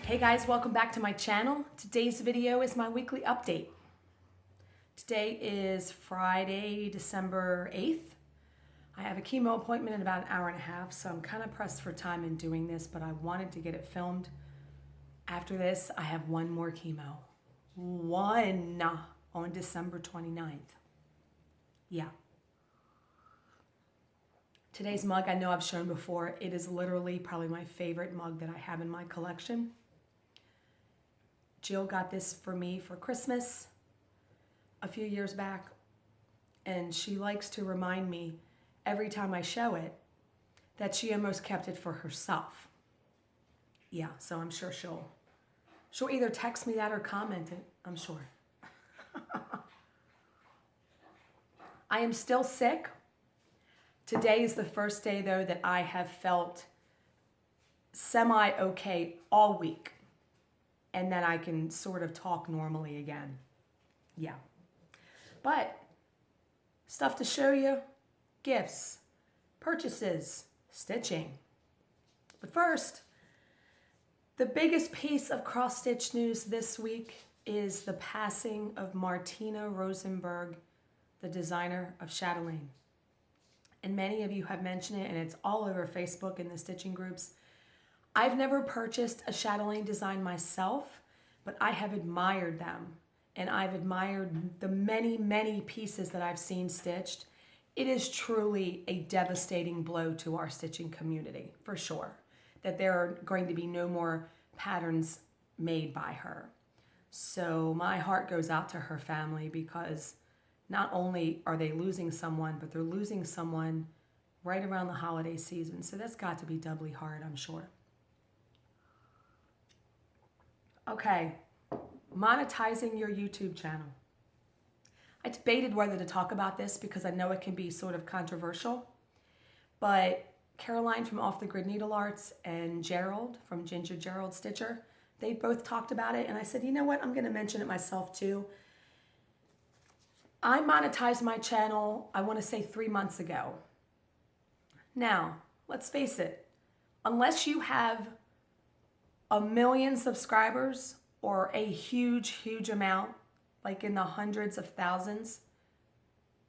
Hey guys, welcome back to my channel. Today's video is my weekly update. Today is Friday, December 8th. I have a chemo appointment in about an hour and a half, so I'm kind of pressed for time in doing this, but I wanted to get it filmed. After this, I have one more chemo. One on December 29th. Yeah. Today's mug I know I've shown before. It is literally probably my favorite mug that I have in my collection. Jill got this for me for Christmas a few years back, and she likes to remind me every time I show it that she almost kept it for herself. Yeah, so I'm sure she'll either text me that or comment it, I'm sure. I am still sick. Today is the first day, though, that I have felt semi-okay all week, and then I can sort of talk normally again. Yeah. But stuff to show you, gifts, purchases, stitching. But first, the biggest piece of cross-stitch news this week is the passing of Martina Rosenberg, the designer of chatelaine. And many of you have mentioned it, and it's all over Facebook in the stitching groups. I've never purchased a chatelaine design myself, but I have admired them, and I've admired the many, many pieces that I've seen stitched. It is truly a devastating blow to our stitching community, for sure, that there are going to be no more patterns made by her. So my heart goes out to her family, because not only are they losing someone, but they're losing someone right around the holiday season. So that's got to be doubly hard, I'm sure. Okay, monetizing your YouTube channel. I debated whether to talk about this because I know it can be sort of controversial, but Caroline from Off the Grid Needle Arts and Gerald from Ginger Gerald Stitcher, they both talked about it, and I said, you know what, I'm going to mention it myself too. I monetized my channel, I want to say 3 months ago. Now, let's face it, unless you have 1 million subscribers or a huge, huge amount, like in the hundreds of thousands,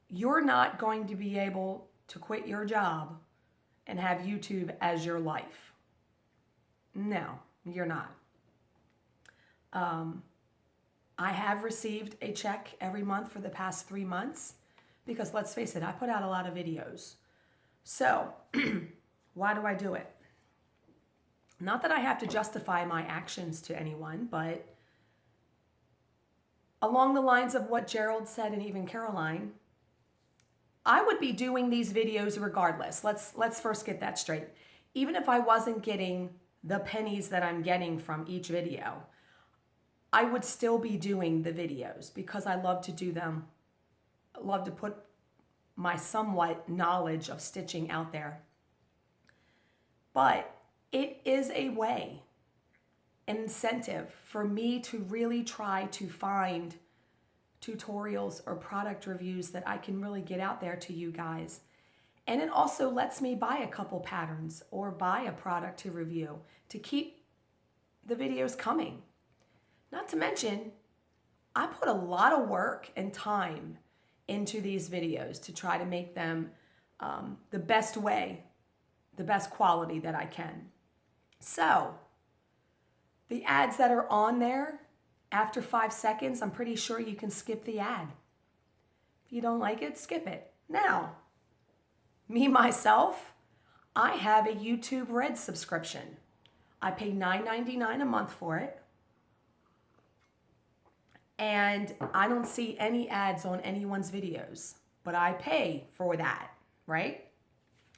you're not going to be able to quit your job and have YouTube as your life. No, you're not. I have received a check every month for the past 3 months because, let's face it, I put out a lot of videos. So why do I do it? Not that I have to justify my actions to anyone, but along the lines of what Gerald said and even Caroline, I would be doing these videos regardless. Let's first get that straight. Even if I wasn't getting the pennies that I'm getting from each video, I would still be doing the videos because I love to do them. I love to put my somewhat knowledge of stitching out there. But it is a way, an incentive for me to really try to find tutorials or product reviews that I can really get out there to you guys. And it also lets me buy a couple patterns or buy a product to review to keep the videos coming. Not to mention, I put a lot of work and time into these videos to try to make them the best way, the best quality that I can. So, the ads that are on there, after 5 seconds, I'm pretty sure you can skip the ad. If you don't like it, skip it. Now, me, myself, I have a YouTube Red subscription. I pay $9.99 a month for it. And I don't see any ads on anyone's videos, but I pay for that, right?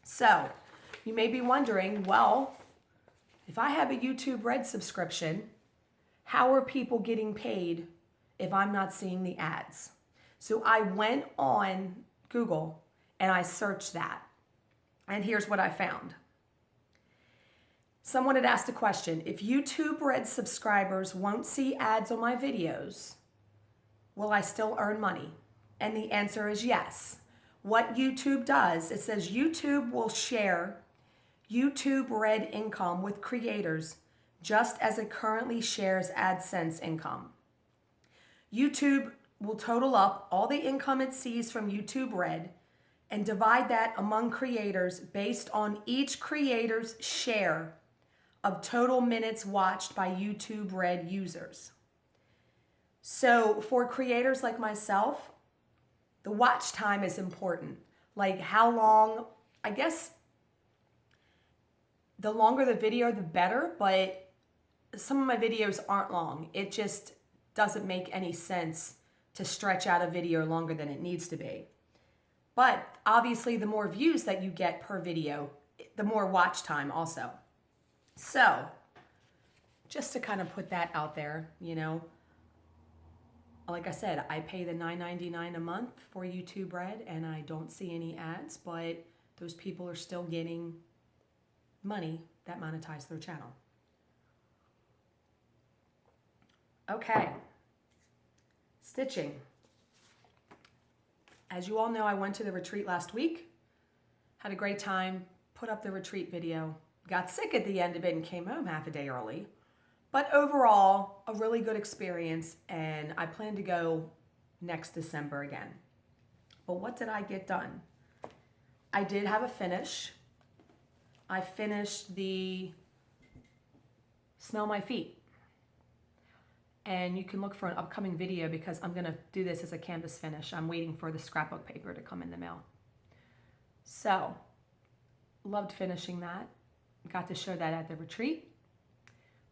So you may be wondering, well, if I have a YouTube Red subscription, how are people getting paid if I'm not seeing the ads? So I went on Google and I searched that. And here's what I found. Someone had asked a question, if YouTube Red subscribers won't see ads on my videos, will I still earn money? And the answer is yes. What YouTube does, it says YouTube will share YouTube Red income with creators just as it currently shares AdSense income. YouTube will total up all the income it sees from YouTube Red and divide that among creators based on each creator's share of total minutes watched by YouTube Red users. So for creators like myself, the watch time is important. Like how long, I guess the longer the video, the better, but some of my videos aren't long. It just doesn't make any sense to stretch out a video longer than it needs to be. But obviously the more views that you get per video, the more watch time also. So just to kind of put that out there, you know, like I said, I pay the $9.99 a month for YouTube Red and I don't see any ads, but those people are still getting money that monetize their channel. Okay, stitching. As you all know, I went to the retreat last week, had a great time, put up the retreat video, got sick at the end of it and came home half a day early. But overall, a really good experience, and I plan to go next December again. But what did I get done? I did have a finish. I finished the Smell My Feet. And you can look for an upcoming video because I'm gonna do this as a canvas finish. I'm waiting for the scrapbook paper to come in the mail. So, loved finishing that. Got to show that at the retreat.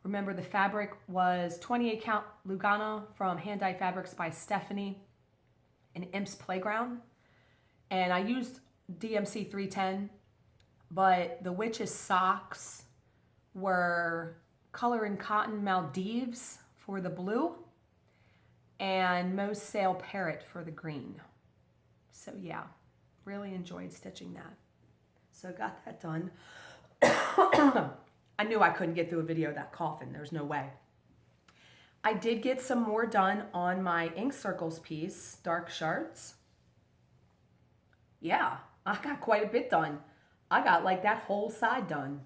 Remember, the fabric was 28 count Lugana from Hand Dyed Fabrics by Stephanie in Imp's Playground. And I used DMC 310, but the Witch's socks were Color and Cotton Maldives for the blue and Most Sail Parrot for the green. So yeah, really enjoyed stitching that. So got that done. I knew I couldn't get through a video of that coughing. There's no way. I did get some more done on my ink circles piece, Dark Shards. Yeah, I got quite a bit done. I got like that whole side done.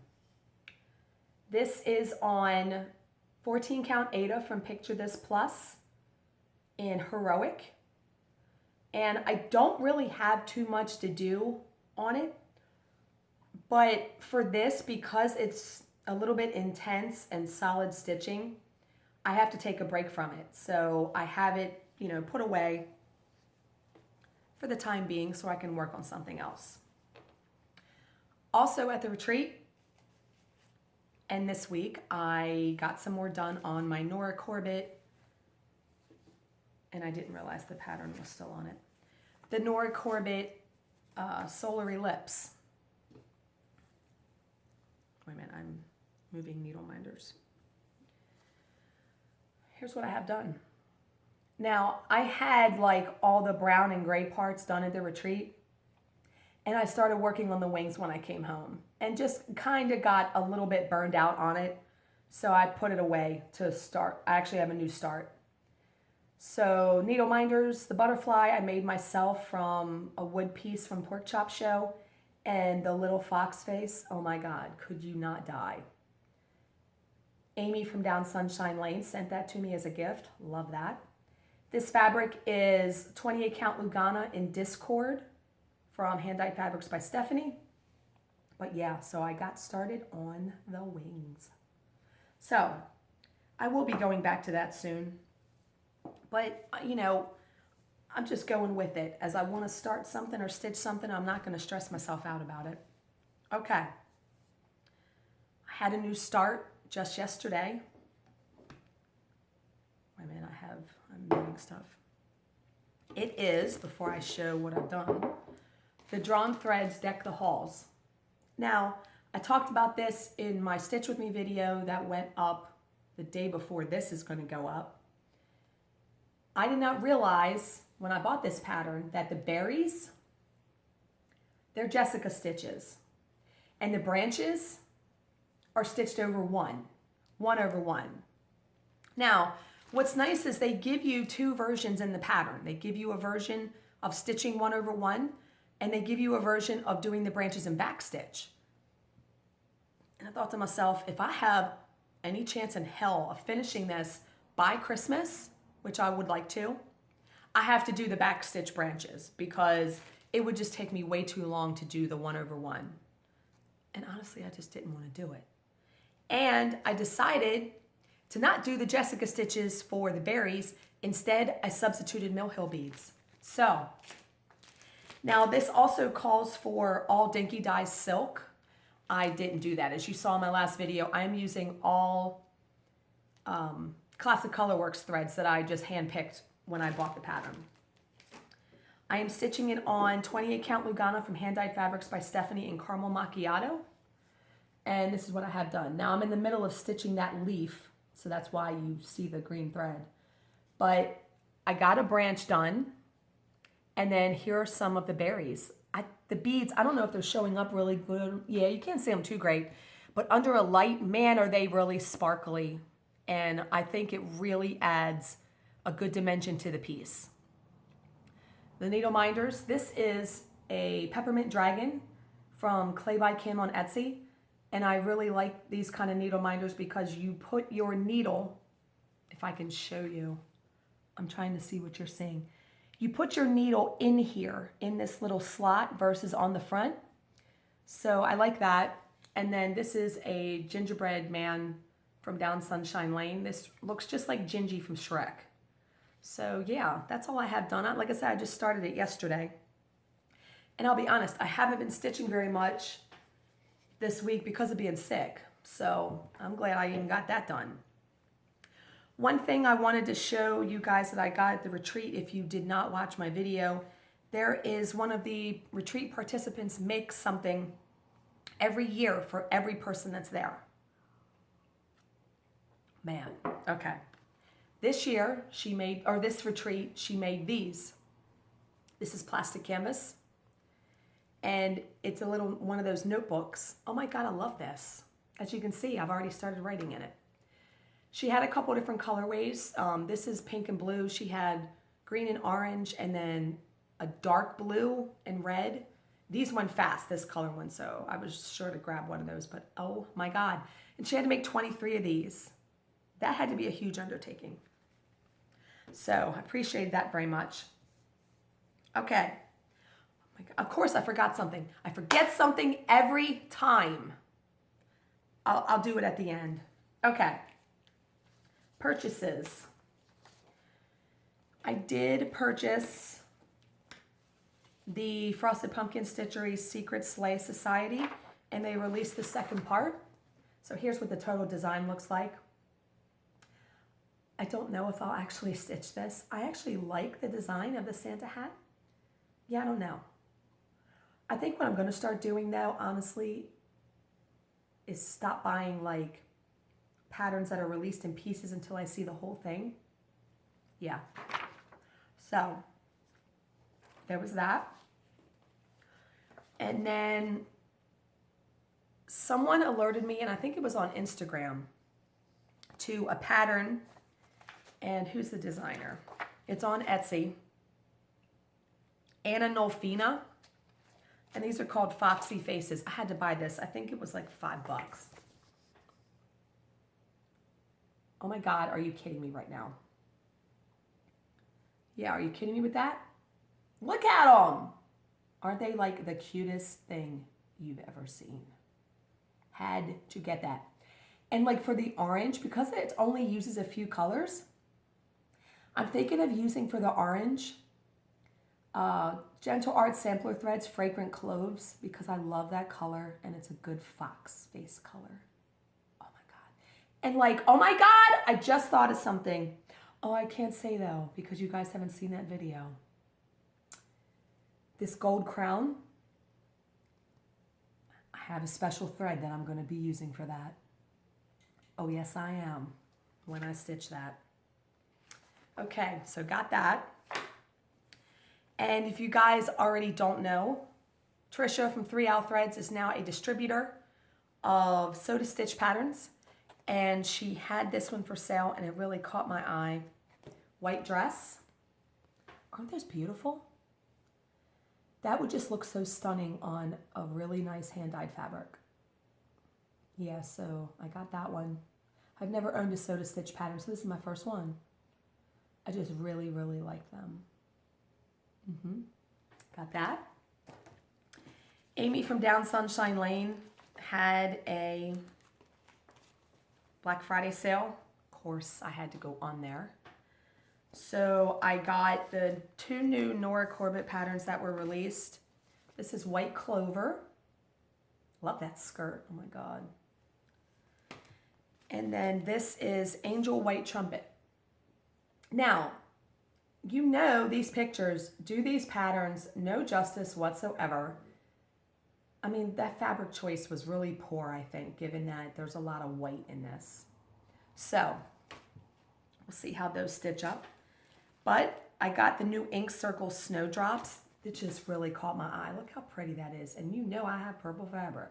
This is on 14 count Ada from Picture This Plus in Heroic. And I don't really have too much to do on it. But for this, because it's a little bit intense and solid stitching, I have to take a break from it. So I have it, you know, put away for the time being so I can work on something else. Also at the retreat and this week, I got some more done on my Nora Corbett, and I didn't realize the pattern was still on it. The Nora Corbett Solar Ellipse. Wait a minute, I'm moving needle minders. Here's what I have done. Now, I had like all the brown and gray parts done at the retreat, and I started working on the wings when I came home and just kind of got a little bit burned out on it. So I put it away to start. I actually have a new start. So needle minders, the butterfly I made myself from a wood piece from Pork Chop Show, and the little fox face. Oh my God, could you not die? Amy from Down Sunshine Lane sent that to me as a gift. Love that. This fabric is 28 count Lugana in Discord from Hand Dyed Fabrics by Stephanie. But yeah, so I got started on the wings. So I will be going back to that soon. But, you know, I'm just going with it. As I want to start something or stitch something, I'm not going to stress myself out about it. Okay. I had a new start just yesterday. Wait a minute, I'm moving stuff. It is, before I show what I've done, the Drawn Threads Deck the Halls. Now, I talked about this in my Stitch With Me video that went up the day before this is going to go up. I did not realize when I bought this pattern that the berries, they're Jessica stitches. And the branches are stitched over one over one. Now, what's nice is they give you two versions in the pattern. They give you a version of stitching 1 over 1, and they give you a version of doing the branches in back stitch. And I thought to myself, if I have any chance in hell of finishing this by Christmas, which I would like to, I have to do the back stitch branches because it would just take me way too long to do the 1/1. And honestly, I just didn't want to do it. And I decided to not do the Jessica stitches for the berries. Instead, I substituted Mill Hill beads. So, now this also calls for all Dinky Dyes silk. I didn't do that. As you saw in my last video, I am using all Classic Colorworks threads that I just handpicked when I bought the pattern. I am stitching it on 28 count Lugana from Hand Dyed Fabrics by Stephanie in Caramel Macchiato. And this is what I have done. Now I'm in the middle of stitching that leaf, so that's why you see the green thread. But I got a branch done, and then here are some of the berries. The beads, I don't know if they're showing up really good. Yeah, you can't see them too great, but under a light, man, are they really sparkly. And I think it really adds a good dimension to the piece. The needle minders, this is a Peppermint Dragon from Clay by Kim on Etsy. And I really like these kind of needle minders because you put your needle, if I can show you, I'm trying to see what you're seeing. You put your needle in here, in this little slot versus on the front. So I like that. And then this is a gingerbread man from Down Sunshine Lane. This looks just like Gingy from Shrek. So yeah, that's all I have done. Like I said, I just started it yesterday. And I'll be honest, I haven't been stitching very much this week because of being sick. So I'm glad I even got that done. One thing I wanted to show you guys that I got at the retreat, if you did not watch my video, there is one of the retreat participants makes something every year for every person that's there. Man, okay. This year, this retreat, she made these. This is plastic canvas. And it's a little one of those notebooks. Oh my God, I love this. As you can see, I've already started writing in it. She had a couple different colorways. This is pink and blue. She had green and orange, and then a dark blue and red. These went fast, this color one, so I was sure to grab one of those, but oh my God. And she had to make 23 of these. That had to be a huge undertaking. So I appreciate that very much. Okay. Of course, I forgot something. I forget something every time. I'll do it at the end. Okay. Purchases. I did purchase the Frosted Pumpkin Stitchery Secret Sleigh Society, and they released the second part. So here's what the total design looks like. I don't know if I'll actually stitch this. I actually like the design of the Santa hat. Yeah, I don't know. I think what I'm going to start doing though, honestly, is stop buying like patterns that are released in pieces until I see the whole thing. Yeah. So there was that. And then someone alerted me, and I think it was on Instagram, to a pattern. And who's the designer? It's on Etsy. Anna Nolfina. And these are called Foxy Faces. I had to buy this. I think it was like $5. Oh my God, are you kidding me right now? Yeah, are you kidding me with that? Look at them. Aren't they like the cutest thing you've ever seen? Had to get that. And like for the orange, because it only uses a few colors, I'm thinking of using for the orange Gentle Art Sampler Threads Fragrant Cloves, because I love that color and it's a good fox face color. Oh my God. And like, oh my God, I just thought of something. Oh, I can't say though, because you guys haven't seen that video. This gold crown, I have a special thread that I'm going to be using for that. Oh yes, I am, when I stitch that. Okay, so got that. And if you guys already don't know, Trisha from 3 Owl Threads is now a distributor of Sew to Stitch patterns. And she had this one for sale and it really caught my eye. White dress. Aren't those beautiful? That would just look so stunning on a really nice hand-dyed fabric. Yeah, so I got that one. I've never owned a Soda Stitch pattern, so this is my first one. I just really, really like them. Got that. Amy from Down Sunshine Lane had a Black Friday sale. Of course, I had to go on there. So I got the 2 new Nora Corbett patterns that were released. This is White Clover. Love that skirt. Oh my God. And then this is Angel White Trumpet. Now, you know these pictures do these patterns no justice whatsoever. I mean, that fabric choice was really poor, I think, given that there's a lot of white in this. So, we'll see how those stitch up. But I got the new ink Circles Snowdrops. It just really caught my eye. Look how pretty that is. And you know I have purple fabric.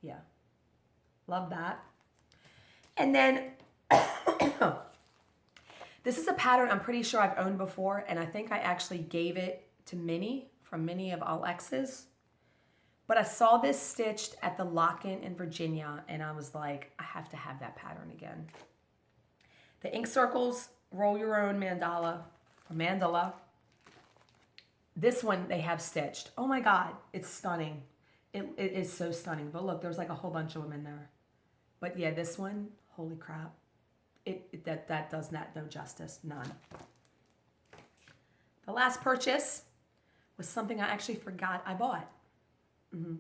Yeah. Love that. And then, this is a pattern I'm pretty sure I've owned before. And I think I actually gave it to Minnie from Minnie of All X's. But I saw this stitched at the Lock-In in Virginia. And I was like, I have to have that pattern again. The ink circles, roll your own mandala, or mandala. This one they have stitched. Oh my God, it's stunning. It is so stunning. But look, there's like a whole bunch of them in there. But yeah, this one, holy crap. That does not no justice, none. The last purchase was something I actually forgot I bought. Do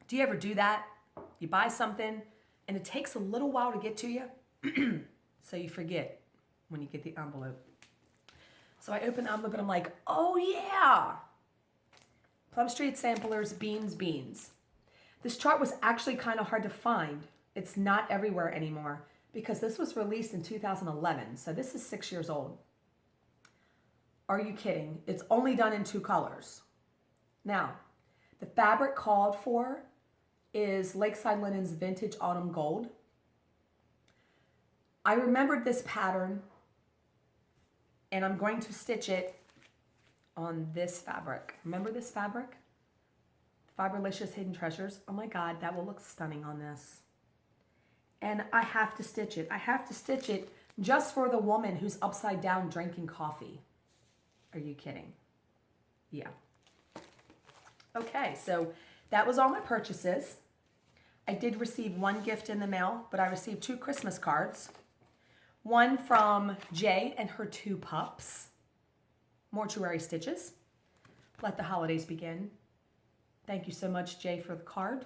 you ever do that? You buy something and it takes a little while to get to you, so you forget when you get the envelope. So I open the envelope and I'm like, oh yeah! Plum Street Samplers Beans. This chart was actually kind of hard to find. It's not everywhere anymore because this was released in 2011, so this is 6 years old. Are you kidding? It's only done in 2 colors. Now, the fabric called for is Lakeside Linen's Vintage Autumn Gold. I remembered this pattern and I'm going to stitch it on this fabric. Remember this fabric? Fiberlicious Hidden Treasures. Oh my God, that will look stunning on this. And I have to stitch it. I have to stitch it just for the woman who's upside down drinking coffee. Are you kidding? Yeah. Okay, so that was all my purchases. I did receive 1 gift in the mail, but I received 2 Christmas cards. One from Jay and her 2 pups. Mortuary Stitches. Let the holidays begin. Thank you so much, Jay, for the card.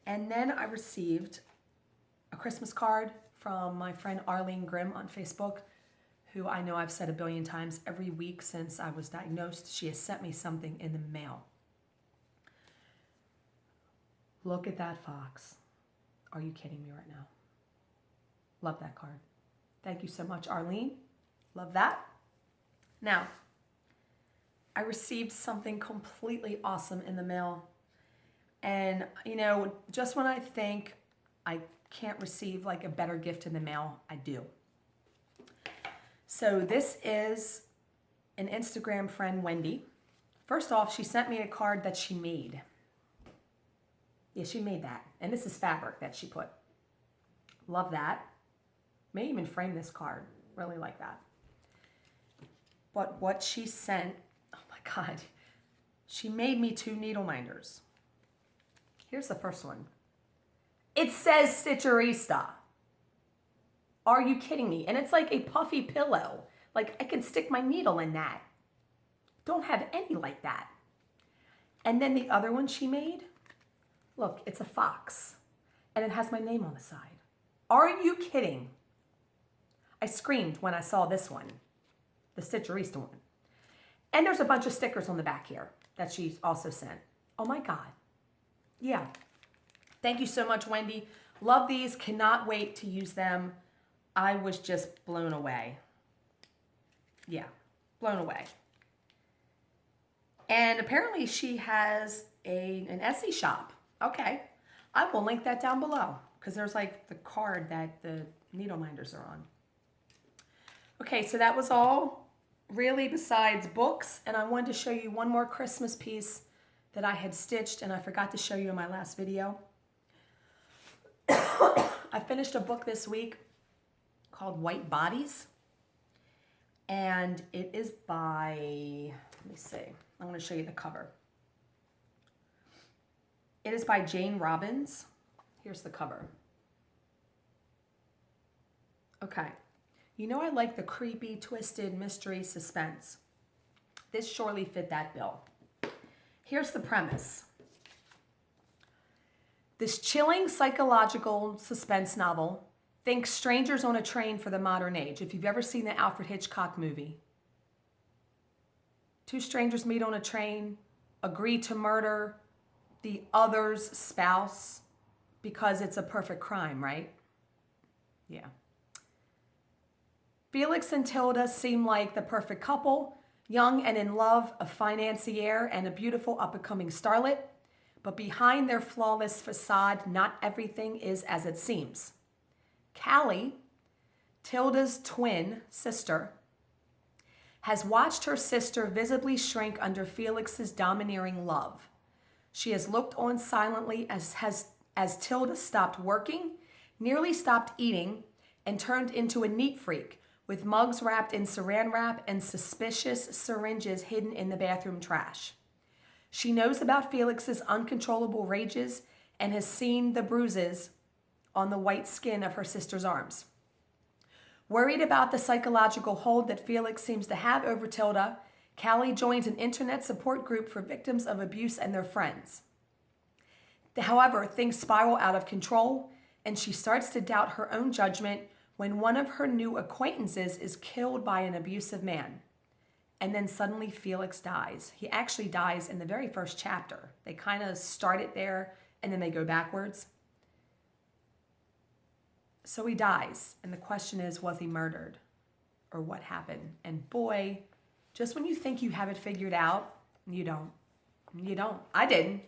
And then I received a Christmas card from my friend Arlene Grimm on Facebook, who I know I've said a billion times every week since I was diagnosed. She has sent me something in the mail. Look at that fox. Are you kidding me right now? Love that card. Thank you so much, Arlene. Love that. Now, I received something completely awesome in the mail. And, you know, just when I think I can't receive like a better gift in the mail, I do. So this is an Instagram friend, Wendy. First off, she sent me a card that she made. Yeah, she made that. And this is fabric that she put. Love that. May even frame this card. Really like that. But what she sent, oh my God. She made me 2 needle minders. Here's the first one. It says Stitcherista. Are you kidding me? And it's like a puffy pillow. Like I can stick my needle in that. Don't have any like that. And then the other one she made, look, it's a fox. And it has my name on the side. Are you kidding? I screamed when I saw this one, the Stitcherista one. And there's a bunch of stickers on the back here that she also sent. Oh my God. Yeah. Thank you so much, Wendy. Love these. Cannot wait to use them. I was just blown away. Yeah, blown away. And apparently she has an Etsy shop. Okay. I will link that down below because there's like the card that the needle minders are on. Okay, so that was all really besides books. And I wanted to show you one more Christmas piece that I had stitched and I forgot to show you in my last video. I finished a book this week called White Bodies. And it is by, let me see, I'm going to show you the cover. It is by Jane Robbins. Here's the cover. Okay. You know I like the creepy, twisted mystery suspense. This surely fit that bill. Here's the premise. This chilling psychological suspense novel thinks strangers on a train for the modern age. If you've ever seen the Alfred Hitchcock movie. Two strangers meet on a train, agree to murder the other's spouse because it's a perfect crime, right? Yeah. Felix and Tilda seem like the perfect couple, young and in love, a financier and a beautiful up-and-coming starlet. But behind their flawless facade, not everything is as it seems. Callie, Tilda's twin sister, has watched her sister visibly shrink under Felix's domineering love. She has looked on silently as Tilda stopped working, nearly stopped eating, and turned into a neat freak, with mugs wrapped in saran wrap and suspicious syringes hidden in the bathroom trash. She knows about Felix's uncontrollable rages and has seen the bruises on the white skin of her sister's arms. Worried about the psychological hold that Felix seems to have over Tilda, Callie joins an internet support group for victims of abuse and their friends. However, things spiral out of control, and she starts to doubt her own judgment when one of her new acquaintances is killed by an abusive man. And then suddenly Felix dies. He actually dies in the very first chapter. They kind of start it there, and then they go backwards. So he dies, and the question is, was he murdered? Or what happened? And boy, just when you think you have it figured out, you don't. You don't. I didn't.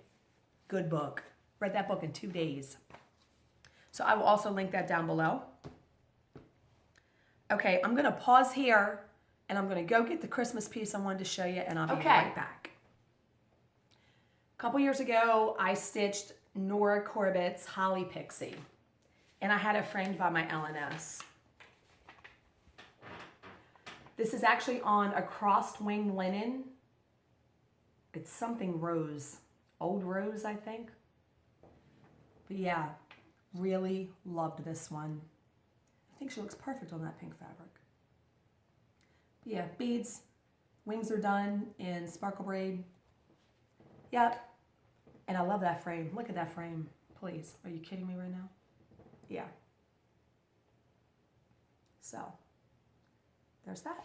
Good book. Read that book in 2 days. So I will also link that down below. Okay, I'm going to pause here, and I'm going to go get the Christmas piece I wanted to show you, and I'll be right back. A couple years ago, I stitched Nora Corbett's Holly Pixie, and I had it framed by my LNS. This is actually on a crossed wing linen. It's something rose, old rose, I think. But yeah, really loved this one. I think she looks perfect on that pink fabric. But yeah, beads, wings are done in sparkle braid. Yep, and I love that frame. Look at that frame, please. Are you kidding me right now? Yeah. So, there's that.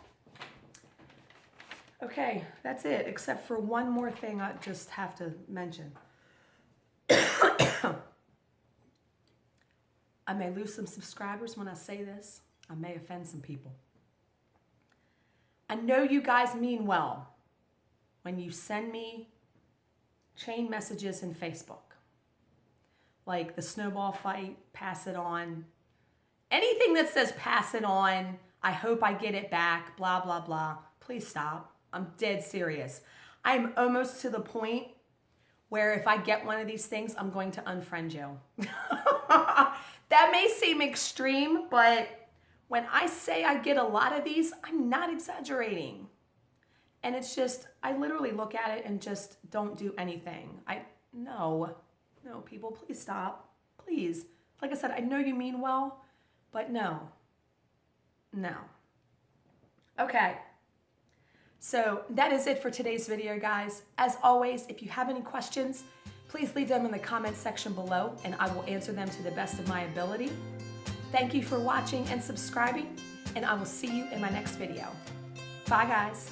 Okay, that's it, except for one more thing I just have to mention. I may lose some subscribers when I say this. I may offend some people. I know you guys mean well when you send me chain messages in Facebook. Like the snowball fight, pass it on. Anything that says pass it on, I hope I get it back, blah, blah, blah. Please stop. I'm dead serious. I'm almost to the point where if I get one of these things, I'm going to unfriend you. That may seem extreme, but when I say I get a lot of these, I'm not exaggerating. And it's just, I literally look at it and just don't do anything. No, people, please stop. Please. Like I said, I know you mean well, but no. Okay. So that is it for today's video, guys. As always, if you have any questions, please leave them in the comments section below and I will answer them to the best of my ability. Thank you for watching and subscribing, and I will see you in my next video. Bye, guys.